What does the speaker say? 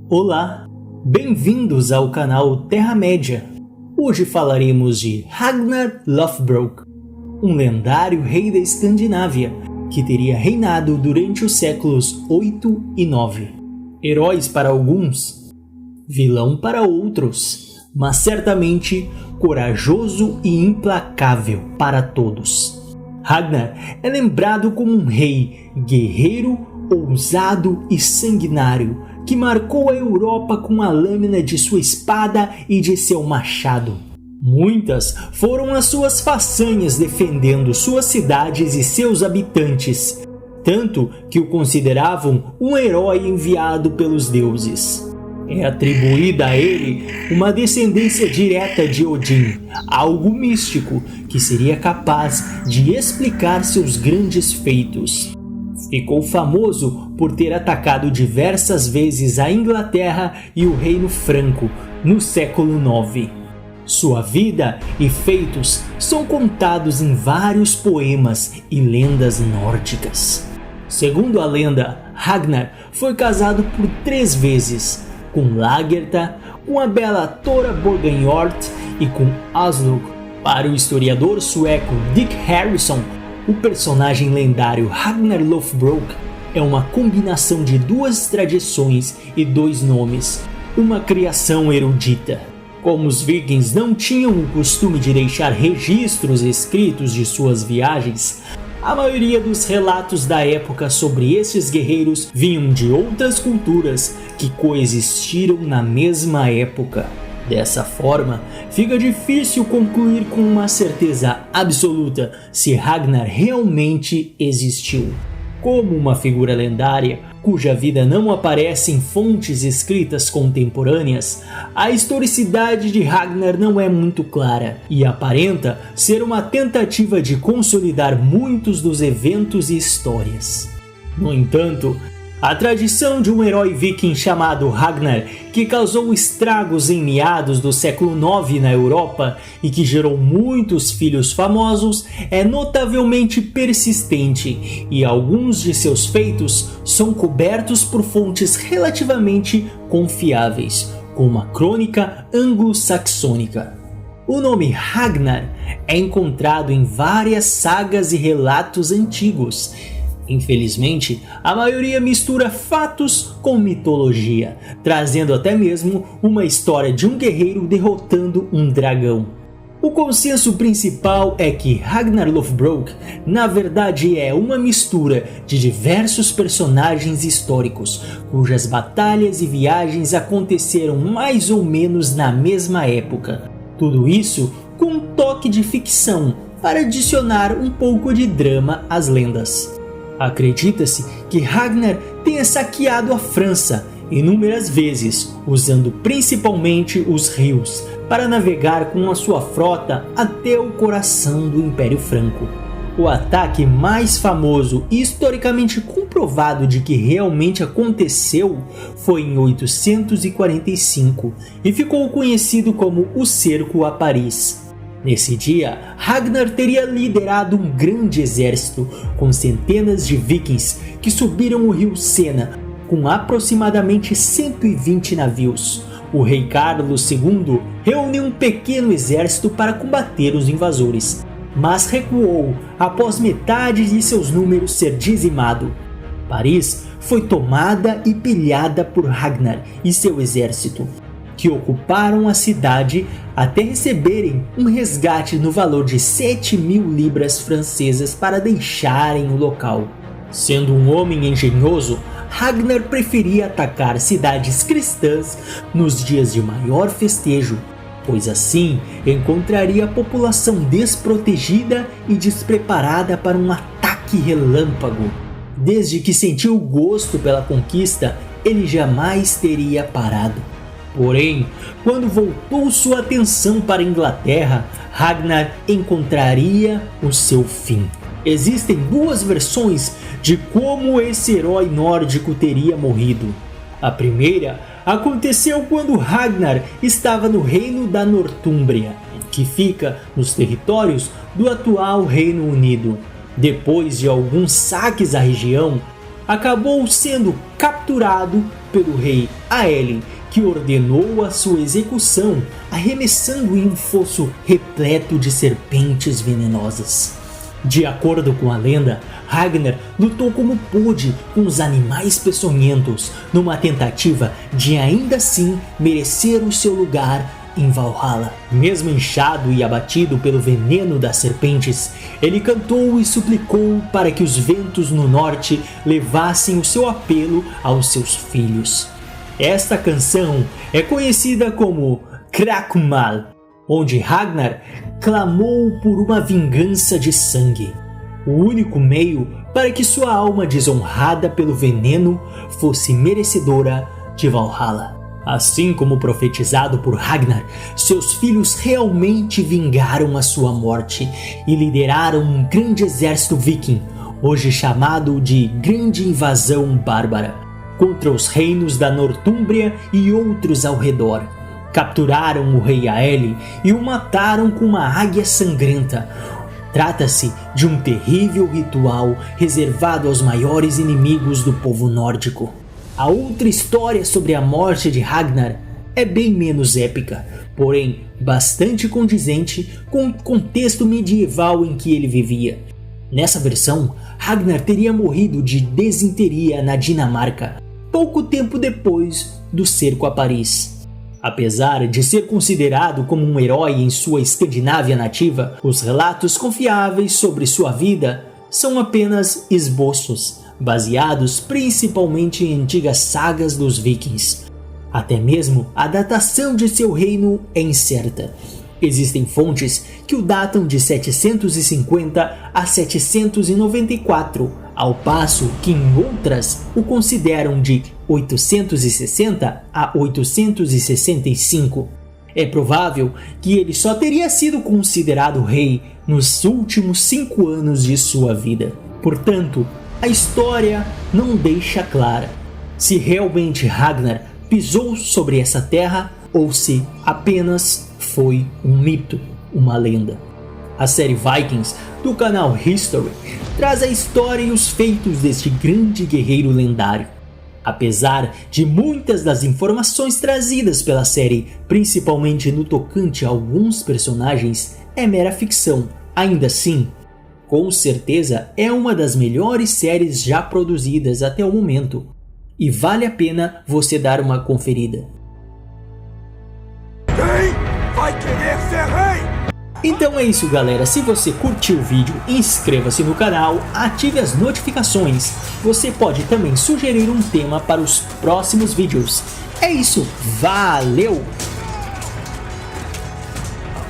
Olá, bem-vindos ao canal Terra-média. Hoje falaremos de Ragnar Lothbrok, um lendário rei da Escandinávia que teria reinado durante os séculos 8 e 9. Heróis para alguns, vilão para outros, mas certamente corajoso e implacável para todos. Ragnar é lembrado como um rei guerreiro, ousado e sanguinário que marcou a Europa com a lâmina de sua espada e de seu machado. Muitas foram as suas façanhas defendendo suas cidades e seus habitantes, tanto que o consideravam um herói enviado pelos deuses. É atribuída a ele uma descendência direta de Odin, algo místico que seria capaz de explicar seus grandes feitos. Ficou famoso por ter atacado diversas vezes a Inglaterra e o Reino Franco no século IX. Sua vida e feitos são contados em vários poemas e lendas nórdicas. Segundo a lenda, Ragnar foi casado por 3 vezes, com Lagertha, com a bela Thora Borgenhjort e com Aslog. Para o historiador sueco Dick Harrison, o personagem lendário Ragnar Lothbrok é uma combinação de 2 tradições e 2 nomes, uma criação erudita. Como os vikings não tinham o costume de deixar registros escritos de suas viagens, a maioria dos relatos da época sobre esses guerreiros vinham de outras culturas que coexistiram na mesma época. Dessa forma, fica difícil concluir com uma certeza absoluta se Ragnar realmente existiu. Como uma figura lendária, cuja vida não aparece em fontes escritas contemporâneas, a historicidade de Ragnar não é muito clara e aparenta ser uma tentativa de consolidar muitos dos eventos e histórias. No entanto, a tradição de um herói viking chamado Ragnar, que causou estragos em meados do século IX na Europa e que gerou muitos filhos famosos, é notavelmente persistente e alguns de seus feitos são cobertos por fontes relativamente confiáveis, como a crônica anglo-saxônica. O nome Ragnar é encontrado em várias sagas e relatos antigos. Infelizmente, a maioria mistura fatos com mitologia, trazendo até mesmo uma história de um guerreiro derrotando um dragão. O consenso principal é que Ragnar Lothbrok na verdade é uma mistura de diversos personagens históricos, cujas batalhas e viagens aconteceram mais ou menos na mesma época. Tudo isso com um toque de ficção para adicionar um pouco de drama às lendas. Acredita-se que Ragnar tenha saqueado a França inúmeras vezes, usando principalmente os rios para navegar com a sua frota até o coração do Império Franco. O ataque mais famoso e historicamente comprovado de que realmente aconteceu foi em 845 e ficou conhecido como o Cerco a Paris. Nesse dia, Ragnar teria liderado um grande exército com centenas de vikings que subiram o rio Sena com aproximadamente 120 navios. O rei Carlos II reuniu um pequeno exército para combater os invasores, mas recuou após metade de seus números ser dizimado. Paris foi tomada e pilhada por Ragnar e seu exército, que ocuparam a cidade até receberem um resgate no valor de 7.000 libras francesas para deixarem o local. Sendo um homem engenhoso, Ragnar preferia atacar cidades cristãs nos dias de maior festejo, pois assim encontraria a população desprotegida e despreparada para um ataque relâmpago. Desde que sentiu o gosto pela conquista, ele jamais teria parado. Porém, quando voltou sua atenção para a Inglaterra, Ragnar encontraria o seu fim. Existem 2 versões de como esse herói nórdico teria morrido. A primeira aconteceu quando Ragnar estava no reino da Nortúmbria, que fica nos territórios do atual Reino Unido. Depois de alguns saques à região, acabou sendo capturado pelo rei Aelin, que ordenou a sua execução, arremessando em um fosso repleto de serpentes venenosas. De acordo com a lenda, Ragnar lutou como pôde com os animais peçonhentos, numa tentativa de ainda assim merecer o seu lugar em Valhalla. Mesmo inchado e abatido pelo veneno das serpentes, ele cantou e suplicou para que os ventos no norte levassem o seu apelo aos seus filhos. Esta canção é conhecida como Krakmal, onde Ragnar clamou por uma vingança de sangue, o único meio para que sua alma desonrada pelo veneno fosse merecedora de Valhalla. Assim como profetizado por Ragnar, seus filhos realmente vingaram a sua morte e lideraram um grande exército viking, hoje chamado de Grande Invasão Bárbara, contra os reinos da Nortúmbria e outros ao redor. Capturaram o rei Aelin e o mataram com uma águia sangrenta. Trata-se de um terrível ritual reservado aos maiores inimigos do povo nórdico. A outra história sobre a morte de Ragnar é bem menos épica, porém bastante condizente com o contexto medieval em que ele vivia. Nessa versão, Ragnar teria morrido de desinteria na Dinamarca, pouco tempo depois do cerco a Paris. Apesar de ser considerado como um herói em sua Escandinávia nativa, os relatos confiáveis sobre sua vida são apenas esboços, baseados principalmente em antigas sagas dos vikings. Até mesmo a datação de seu reino é incerta. Existem fontes que o datam de 750 a 794, ao passo que em outras o consideram de 860 a 865. É provável que ele só teria sido considerado rei nos últimos 5 anos de sua vida. Portanto, a história não deixa clara se realmente Ragnar pisou sobre essa terra ou se apenas foi um mito, uma lenda. A série Vikings do canal History traz a história e os feitos deste grande guerreiro lendário. Apesar de muitas das informações trazidas pela série, principalmente no tocante a alguns personagens, é mera ficção. Ainda assim, com certeza é uma das melhores séries já produzidas até o momento, e vale a pena você dar uma conferida. Quem vai querer ser rei? Então é isso, galera. Se você curtiu o vídeo, inscreva-se no canal, ative as notificações. Você pode também sugerir um tema para os próximos vídeos. É isso, valeu!